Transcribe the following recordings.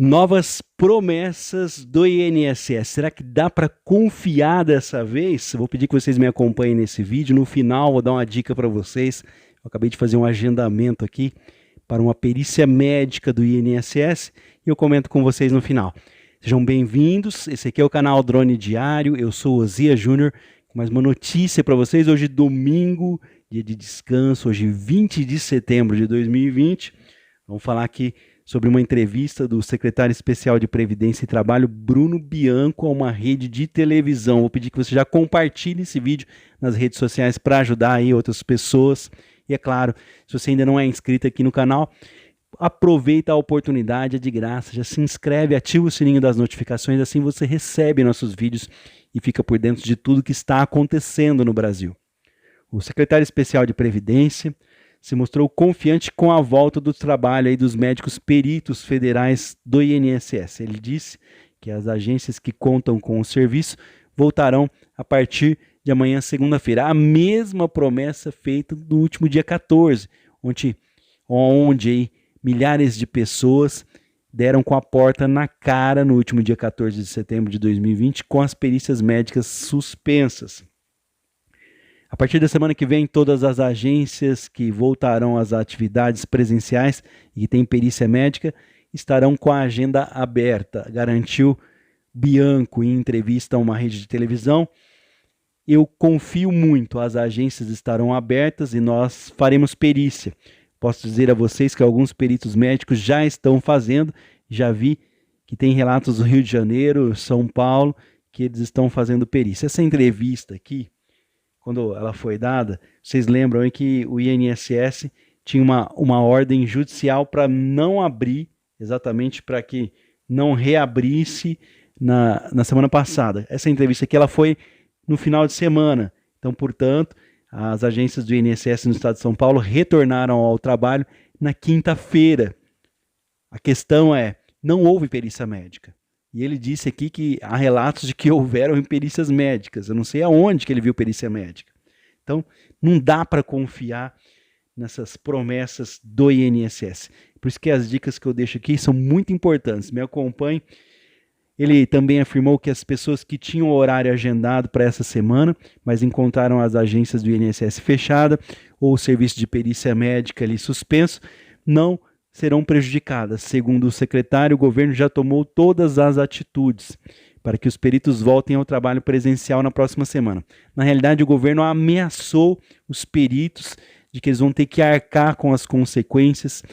Novas promessas do INSS. Será que dá para confiar dessa vez? Vou pedir que vocês me acompanhem nesse vídeo. No final, vou dar uma dica para vocês. Eu acabei de fazer um agendamento aqui para uma perícia médica do INSS e eu comento com vocês no final. Sejam bem-vindos. Esse aqui é o canal Drone Diário. Eu sou o Ozia Júnior com mais uma notícia para vocês. Hoje, domingo, dia de descanso, hoje 20 de setembro de 2020. Vamos falar aqui sobre uma entrevista do secretário especial de Previdência e Trabalho, Bruno Bianco, a uma rede de televisão. Vou pedir que você já compartilhe esse vídeo nas redes sociais para ajudar aí outras pessoas. E é claro, se você ainda não é inscrito aqui no canal, aproveita a oportunidade, é de graça, já se inscreve, ativa o sininho das notificações, assim você recebe nossos vídeos e fica por dentro de tudo que está acontecendo no Brasil. O secretário especial de Previdência se mostrou confiante com a volta do trabalho aí dos médicos peritos federais do INSS. Ele disse que as agências que contam com o serviço voltarão a partir de amanhã, segunda-feira. A mesma promessa feita no último dia 14, onde aí, milhares de pessoas deram com a porta na cara no último dia 14 de setembro de 2020 com as perícias médicas suspensas. A partir da semana que vem, todas as agências que voltarão às atividades presenciais e que têm perícia médica estarão com a agenda aberta, garantiu Bianco em entrevista a uma rede de televisão. Eu confio muito, as agências estarão abertas e nós faremos perícia. Posso dizer a vocês que alguns peritos médicos já estão fazendo, já vi que tem relatos do Rio de Janeiro, São Paulo, que eles estão fazendo perícia. Essa entrevista aqui, quando ela foi dada, vocês lembram aí que o INSS tinha uma ordem judicial para não abrir, exatamente para que não reabrisse na semana passada. Essa entrevista aqui ela foi no final de semana. Então, portanto, as agências do INSS no estado de São Paulo retornaram ao trabalho na quinta-feira. A questão é, não houve perícia médica. E ele disse aqui que há relatos de que houveram perícias médicas. Eu não sei aonde que ele viu perícia médica. Então, não dá para confiar nessas promessas do INSS. Por isso que as dicas que eu deixo aqui são muito importantes. Me acompanhe. Ele também afirmou que as pessoas que tinham o horário agendado para essa semana, mas encontraram as agências do INSS fechadas ou o serviço de perícia médica ali suspenso, não serão prejudicadas. Segundo o secretário, o governo já tomou todas as atitudes para que os peritos voltem ao trabalho presencial na próxima semana. Na realidade, o governo ameaçou os peritos de que eles vão ter que arcar com as consequências,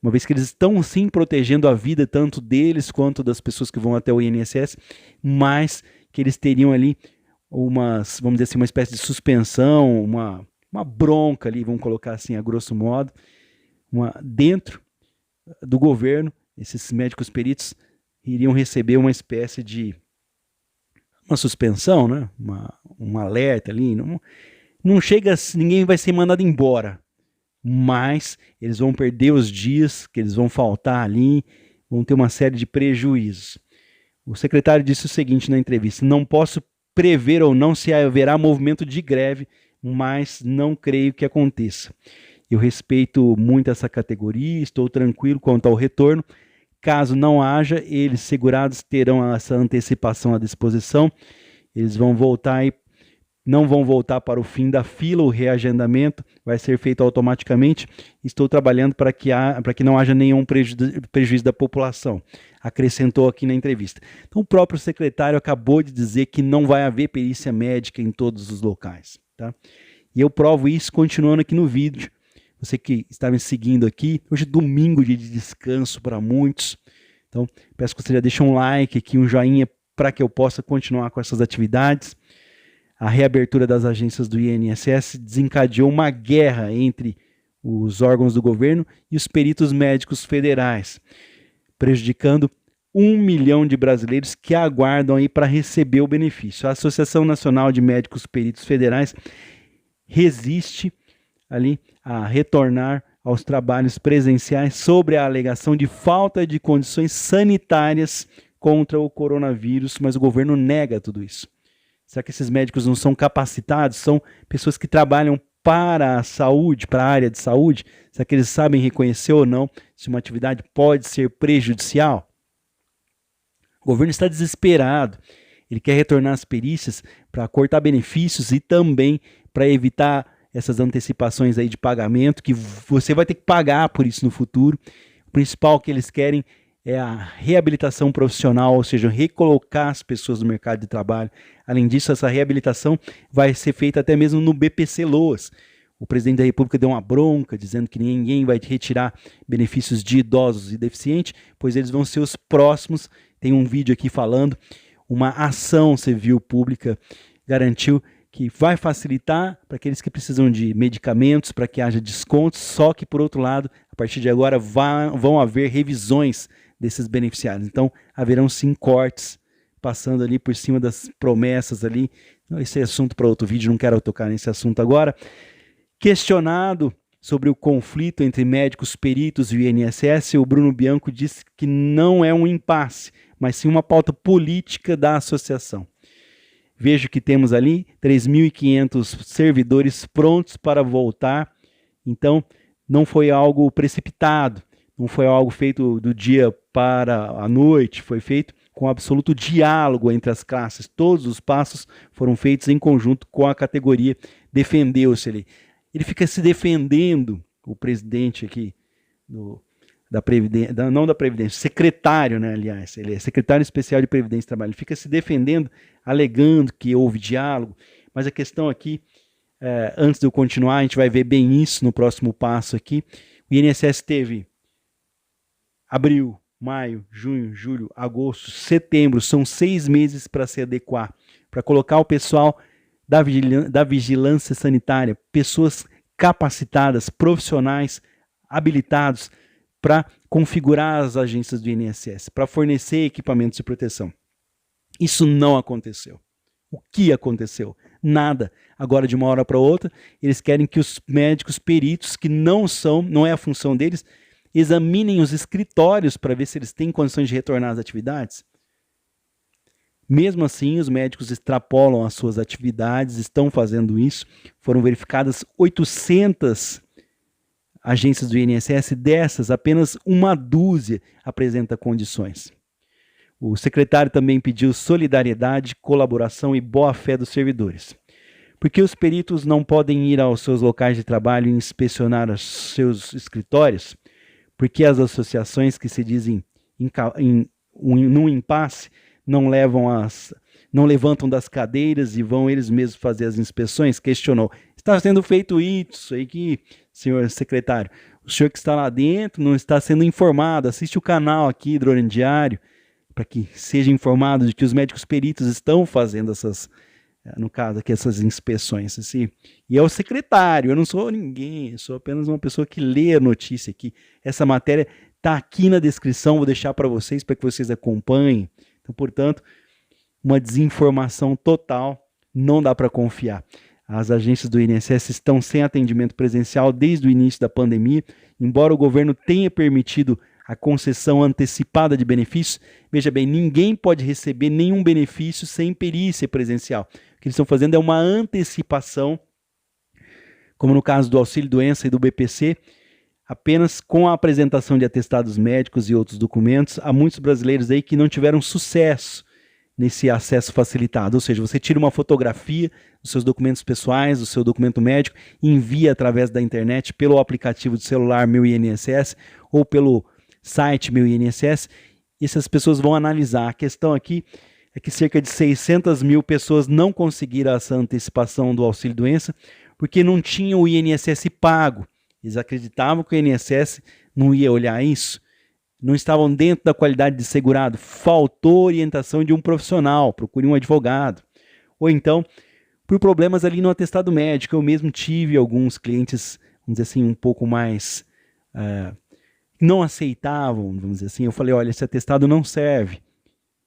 uma vez que eles estão sim protegendo a vida tanto deles quanto das pessoas que vão até o INSS, mas que eles teriam ali vamos dizer assim, uma espécie de suspensão, uma bronca ali, vamos colocar assim a grosso modo, dentro do governo. Esses médicos peritos iriam receber uma espécie de uma suspensão, né? Um alerta ali, não chega, ninguém vai ser mandado embora, mas eles vão perder os dias que eles vão faltar ali, vão ter uma série de prejuízos. O secretário disse o seguinte na entrevista: não posso prever ou não se haverá movimento de greve, mas não creio que aconteça. Eu respeito muito essa categoria, estou tranquilo quanto ao retorno. Caso não haja, eles segurados terão essa antecipação à disposição. Eles vão voltar e não vão voltar para o fim da fila, o reagendamento vai ser feito automaticamente. Estou trabalhando para que não haja nenhum prejuízo da população, acrescentou aqui na entrevista. Então o próprio secretário acabou de dizer que não vai haver perícia médica em todos os locais. Tá? E eu provo isso continuando aqui no vídeo. Você que está me seguindo aqui, hoje é domingo, dia de descanso para muitos. Então, peço que você já deixe um like aqui, um joinha, para que eu possa continuar com essas atividades. A reabertura das agências do INSS desencadeou uma guerra entre os órgãos do governo e os peritos médicos federais, prejudicando 1 milhão de brasileiros que aguardam aí para receber o benefício. A Associação Nacional de Médicos Peritos Federais resiste ali a retornar aos trabalhos presenciais sobre a alegação de falta de condições sanitárias contra o coronavírus, mas o governo nega tudo isso. Será que esses médicos não são capacitados? São pessoas que trabalham para a saúde, para a área de saúde? Será que eles sabem reconhecer ou não se uma atividade pode ser prejudicial? O governo está desesperado. Ele quer retornar as perícias para cortar benefícios e também para evitar essas antecipações aí de pagamento, que você vai ter que pagar por isso no futuro. O principal que eles querem é a reabilitação profissional, ou seja, recolocar as pessoas no mercado de trabalho. Além disso, essa reabilitação vai ser feita até mesmo no BPC-Loas. O presidente da República deu uma bronca, dizendo que ninguém vai retirar benefícios de idosos e deficientes, pois eles vão ser os próximos. Tem um vídeo aqui falando, uma ação civil pública garantiu que vai facilitar para aqueles que precisam de medicamentos, para que haja descontos, só que, por outro lado, a partir de agora vão haver revisões desses beneficiários. Então, haverão sim cortes, passando ali por cima das promessas ali. Esse é assunto para outro vídeo, não quero tocar nesse assunto agora. Questionado sobre o conflito entre médicos, peritos e o INSS, o Bruno Bianco disse que não é um impasse, mas sim uma pauta política da associação. Vejo que temos ali 3.500 servidores prontos para voltar, então não foi algo precipitado, não foi algo feito do dia para a noite, foi feito com absoluto diálogo entre as classes. Todos os passos foram feitos em conjunto com a categoria, defendeu-se ali. Ele fica se defendendo, o presidente aqui, da Previdência, não da Previdência, secretário, né, aliás, ele é secretário especial de Previdência e Trabalho, ele fica se defendendo, alegando que houve diálogo, mas a questão aqui, antes de eu continuar, a gente vai ver bem isso no próximo passo aqui. O INSS teve abril, maio, junho, julho, agosto, setembro, são 6 meses para se adequar, para colocar o pessoal da vigilância sanitária, pessoas capacitadas, profissionais, habilitados para configurar as agências do INSS, para fornecer equipamentos de proteção. Isso não aconteceu. O que aconteceu? Nada. Agora, de uma hora para outra, eles querem que os médicos peritos, que não é a função deles, examinem os escritórios para ver se eles têm condições de retornar às atividades. Mesmo assim, os médicos extrapolam as suas atividades, estão fazendo isso. Foram verificadas 800 agências do INSS, dessas, apenas uma dúzia apresenta condições. O secretário também pediu solidariedade, colaboração e boa-fé dos servidores. Porque os peritos não podem ir aos seus locais de trabalho e inspecionar os seus escritórios? Porque as associações que se dizem num impasse não levantam das cadeiras e vão eles mesmos fazer as inspeções? Questionou. Está sendo feito isso aí que, senhor secretário, o senhor que está lá dentro não está sendo informado, assiste o canal aqui, Drone Diário, para que seja informado de que os médicos peritos estão fazendo essas, no caso aqui, essas inspeções. Assim. E é o secretário, eu não sou ninguém, eu sou apenas uma pessoa que lê a notícia aqui. Essa matéria está aqui na descrição, vou deixar para vocês que vocês acompanhem. Então, portanto, uma desinformação total, não dá para confiar. As agências do INSS estão sem atendimento presencial desde o início da pandemia, embora o governo tenha permitido a concessão antecipada de benefícios. Veja bem, ninguém pode receber nenhum benefício sem perícia presencial. O que eles estão fazendo é uma antecipação, como no caso do auxílio-doença e do BPC, apenas com a apresentação de atestados médicos e outros documentos. Há muitos brasileiros aí que não tiveram sucesso nesse acesso facilitado, ou seja, você tira uma fotografia dos seus documentos pessoais, do seu documento médico, envia através da internet, pelo aplicativo de celular Meu INSS ou pelo site Meu INSS, e essas pessoas vão analisar. A questão aqui é que cerca de 600 mil pessoas não conseguiram essa antecipação do auxílio-doença porque não tinham o INSS pago. Eles acreditavam que o INSS não ia olhar isso, não estavam dentro da qualidade de segurado, faltou orientação de um profissional, procure um advogado. Ou então, por problemas ali no atestado médico. Eu mesmo tive alguns clientes, vamos dizer assim, um pouco mais... não aceitavam, vamos dizer assim. Eu falei, olha, esse atestado não serve,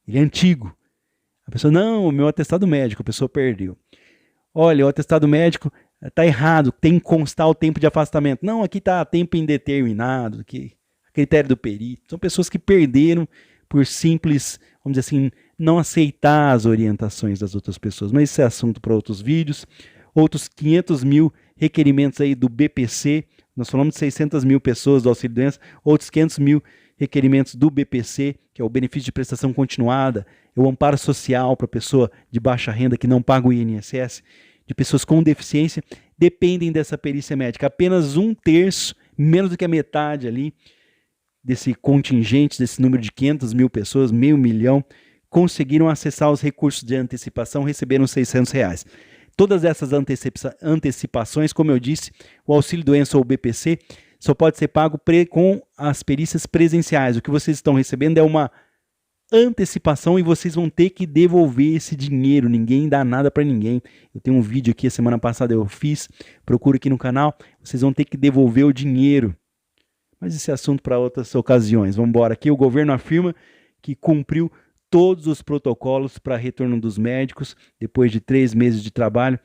ele é antigo. A pessoa, não, o meu atestado médico, a pessoa perdeu. Olha, o atestado médico está errado, tem que constar o tempo de afastamento. Não, aqui está tempo indeterminado, aqui, a critério do perito. São pessoas que perderam por simples, vamos dizer assim, não aceitar as orientações das outras pessoas. Mas isso é assunto para outros vídeos. Outros 500 mil requerimentos aí do BPC, nós falamos de 600 mil pessoas do auxílio-doença, outros 500 mil requerimentos do BPC, que é o benefício de prestação continuada, é o amparo social para pessoa de baixa renda que não paga o INSS, de pessoas com deficiência, dependem dessa perícia médica. Apenas 1/3, menos do que a metade ali, desse contingente, desse número de 500 mil pessoas, 500 mil, conseguiram acessar os recursos de antecipação, receberam R$600. Todas essas antecipações, como eu disse, o auxílio-doença ou o BPC, só pode ser pago com as perícias presenciais. O que vocês estão recebendo é uma antecipação e vocês vão ter que devolver esse dinheiro. Ninguém dá nada para ninguém. Eu tenho um vídeo aqui, a semana passada eu fiz, procura aqui no canal. Vocês vão ter que devolver o dinheiro. Mas esse é assunto para outras ocasiões. Vamos embora aqui. O governo afirma que cumpriu todos os protocolos para retorno dos médicos, depois de 3 meses de trabalho,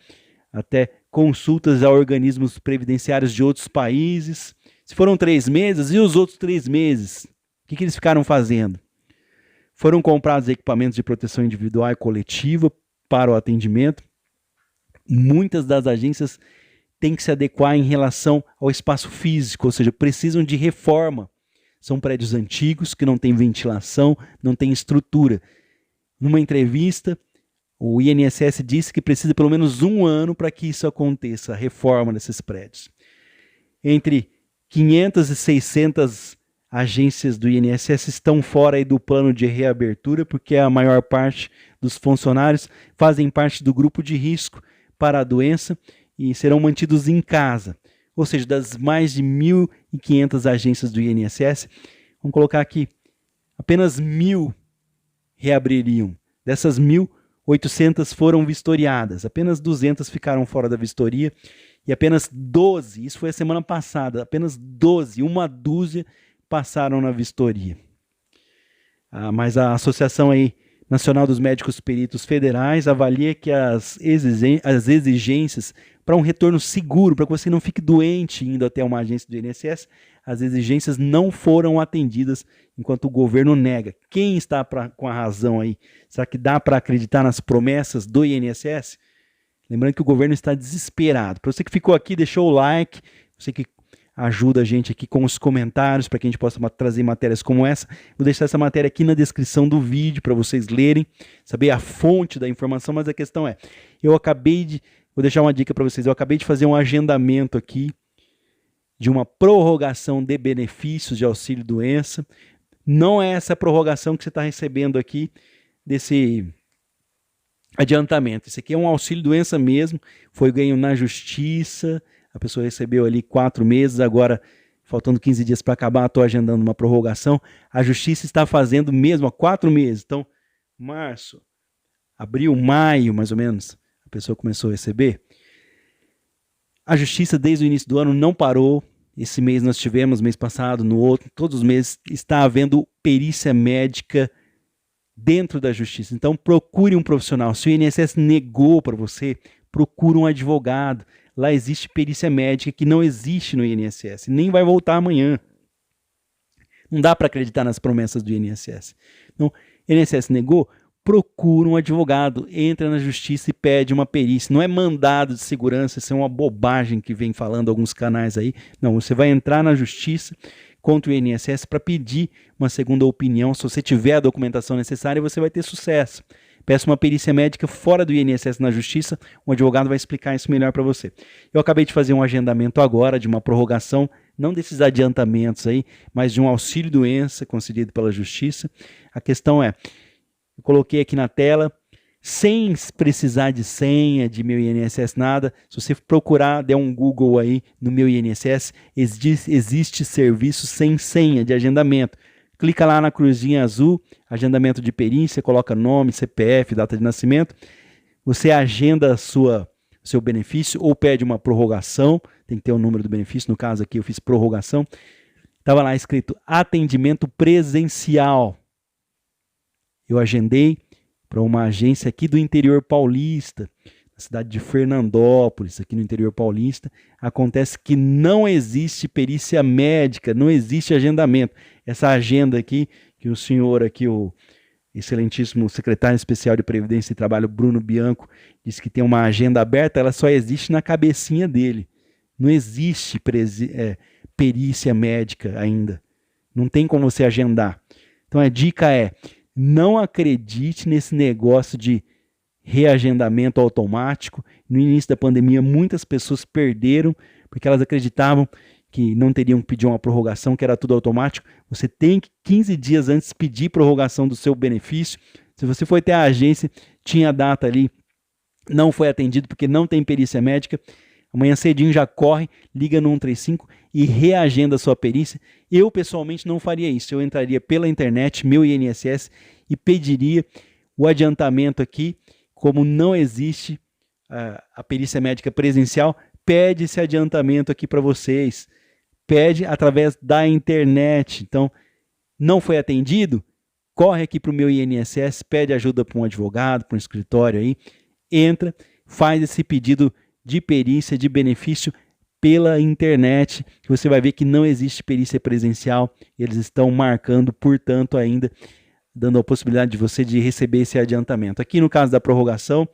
até consultas a organismos previdenciários de outros países. Se foram 3 meses, e os outros 3 meses? O que eles ficaram fazendo? Foram comprados equipamentos de proteção individual e coletiva para o atendimento. Muitas das agências têm que se adequar em relação ao espaço físico, ou seja, precisam de reforma. São prédios antigos que não têm ventilação, não têm estrutura. Numa entrevista, o INSS disse que precisa pelo menos 1 ano para que isso aconteça, a reforma desses prédios. Entre 500 e 600 agências do INSS estão fora aí do plano de reabertura, porque a maior parte dos funcionários fazem parte do grupo de risco para a doença e serão mantidos em casa. Ou seja, das mais de 1.500 agências do INSS, vamos colocar aqui, apenas 1.000 reabririam. Dessas 1.000, 800 foram vistoriadas, apenas 200 ficaram fora da vistoria e apenas 12, isso foi a semana passada, apenas 12, uma dúzia passaram na vistoria. Mas a Associação aí, Nacional dos Médicos Peritos Federais avalia que as exigências para um retorno seguro, para que você não fique doente indo até uma agência do INSS, as exigências não foram atendidas enquanto o governo nega. Quem está com a razão aí? Será que dá para acreditar nas promessas do INSS? Lembrando que o governo está desesperado. Para você que ficou aqui, deixou o like, você que ajuda a gente aqui com os comentários para que a gente possa trazer matérias como essa. Vou deixar essa matéria aqui na descrição do vídeo para vocês lerem, saber a fonte da informação, mas a questão é, vou deixar uma dica para vocês, eu acabei de fazer um agendamento aqui de uma prorrogação de benefícios de auxílio-doença. Não é essa prorrogação que você está recebendo aqui desse adiantamento. Esse aqui é um auxílio-doença mesmo, foi ganho na justiça. A pessoa recebeu ali 4 meses, agora faltando 15 dias para acabar, estou agendando uma prorrogação. A justiça está fazendo mesmo há 4 meses. Então, março, abril, maio, mais ou menos, a pessoa começou a receber. A justiça, desde o início do ano, não parou. Esse mês nós tivemos, mês passado, no outro, todos os meses está havendo perícia médica dentro da justiça. Então, procure um profissional. Se o INSS negou para você, procure um advogado. Lá existe perícia médica que não existe no INSS, nem vai voltar amanhã. Não dá para acreditar nas promessas do INSS. Então, o INSS negou, procura um advogado, entra na justiça e pede uma perícia. Não é mandado de segurança, isso é uma bobagem que vem falando alguns canais aí. Não, você vai entrar na justiça contra o INSS para pedir uma segunda opinião. Se você tiver a documentação necessária, você vai ter sucesso. Peça uma perícia médica fora do INSS na justiça, um advogado vai explicar isso melhor para você. Eu acabei de fazer um agendamento agora de uma prorrogação, não desses adiantamentos aí, mas de um auxílio-doença concedido pela justiça. A questão é, eu coloquei aqui na tela, sem precisar de senha, de meu INSS, nada. Se você procurar, der um Google aí no meu INSS, existe serviço sem senha de agendamento. Clica lá na cruzinha azul, agendamento de perícia, coloca nome, CPF, data de nascimento. Você agenda seu benefício ou pede uma prorrogação, tem que ter o número do benefício, no caso aqui eu fiz prorrogação. Estava lá escrito atendimento presencial. Eu agendei para uma agência aqui do interior paulista, na cidade de Fernandópolis, aqui no interior paulista. Acontece que não existe perícia médica, não existe agendamento. Essa agenda aqui, que o senhor aqui, o excelentíssimo secretário especial de Previdência e Trabalho, Bruno Bianco, disse que tem uma agenda aberta, ela só existe na cabecinha dele. Não existe perícia médica ainda. Não tem como você agendar. Então a dica é, não acredite nesse negócio de reagendamento automático. No início da pandemia, muitas pessoas perderam porque elas acreditavam que não teriam que pedir uma prorrogação, que era tudo automático. Você tem que 15 dias antes pedir prorrogação do seu benefício. Se você foi até a agência, tinha a data ali, não foi atendido porque não tem perícia médica, amanhã cedinho já corre, liga no 135 e reagenda a sua perícia. Eu, pessoalmente, não faria isso. Eu entraria pela internet, meu INSS, e pediria o adiantamento aqui. Como não existe a perícia médica presencial, pede esse adiantamento aqui para vocês. Pede através da internet. Então, não foi atendido? Corre aqui para o meu INSS, pede ajuda para um advogado, para um escritório aí. Entra, faz esse pedido de perícia, de benefício pela internet, que você vai ver que não existe perícia presencial. Eles estão marcando, portanto, ainda dando a possibilidade de você de receber esse adiantamento. Aqui no caso da prorrogação,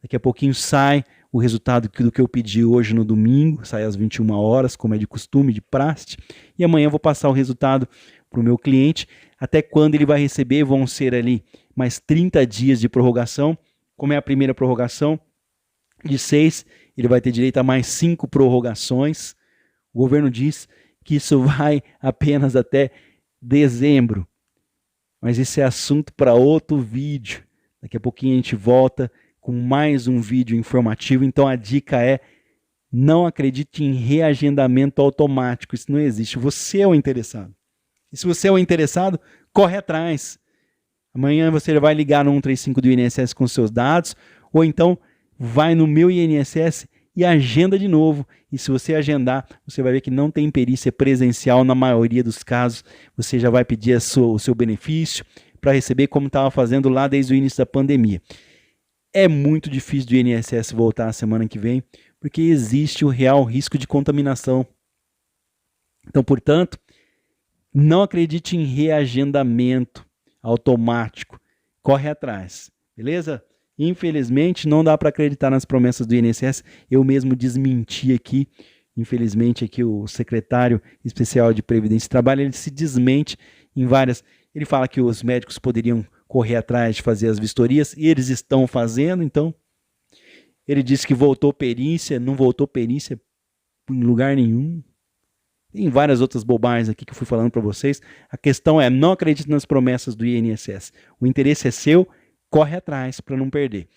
daqui a pouquinho sai o resultado do que eu pedi hoje no domingo, sai às 21 horas, como é de costume, de praxe, e amanhã eu vou passar o resultado para o meu cliente, até quando ele vai receber, vão ser ali mais 30 dias de prorrogação, como é a primeira prorrogação, de 6, ele vai ter direito a mais 5 prorrogações. O governo diz que isso vai apenas até dezembro. Mas esse é assunto para outro vídeo. Daqui a pouquinho a gente volta com mais um vídeo informativo. Então a dica é, não acredite em reagendamento automático. Isso não existe. Você é o interessado. E se você é o interessado, corre atrás. Amanhã você vai ligar no 135 do INSS com seus dados, ou então vai no meu INSS e agenda de novo. E se você agendar, você vai ver que não tem perícia presencial na maioria dos casos. Você já vai pedir o seu benefício para receber como estava fazendo lá desde o início da pandemia. É muito difícil do INSS voltar a semana que vem, porque existe o real risco de contaminação. Então, portanto, não acredite em reagendamento automático. Corre atrás, beleza? Infelizmente, não dá para acreditar nas promessas do INSS. Eu mesmo desmenti aqui. Infelizmente, aqui o secretário especial de Previdência e Trabalho, ele se desmente em várias... Ele fala que os médicos poderiam correr atrás de fazer as vistorias, e eles estão fazendo, então... Ele disse que voltou perícia, não voltou perícia em lugar nenhum. Tem várias outras bobagens aqui que eu fui falando para vocês. A questão é, não acredite nas promessas do INSS. O interesse é seu, corre atrás para não perder.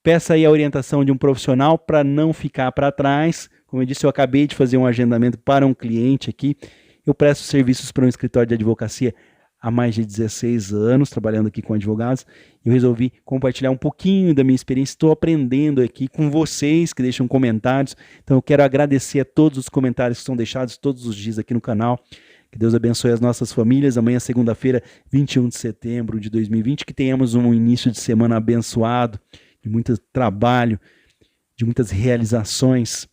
Peça aí a orientação de um profissional para não ficar para trás. Como eu disse, eu acabei de fazer um agendamento para um cliente aqui. Eu presto serviços para um escritório de advocacia há mais de 16 anos, trabalhando aqui com advogados. Eu resolvi compartilhar um pouquinho da minha experiência. Estou aprendendo aqui com vocês que deixam comentários. Então eu quero agradecer a todos os comentários que são deixados todos os dias aqui no canal. Que Deus abençoe as nossas famílias. Amanhã, segunda-feira, 21 de setembro de 2020, que tenhamos um início de semana abençoado, de muito trabalho, de muitas realizações.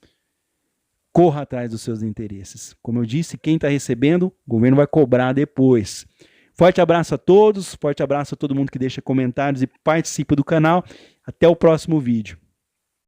Corra atrás dos seus interesses. Como eu disse, quem está recebendo, o governo vai cobrar depois. Forte abraço a todos, forte abraço a todo mundo que deixa comentários e participa do canal. Até o próximo vídeo.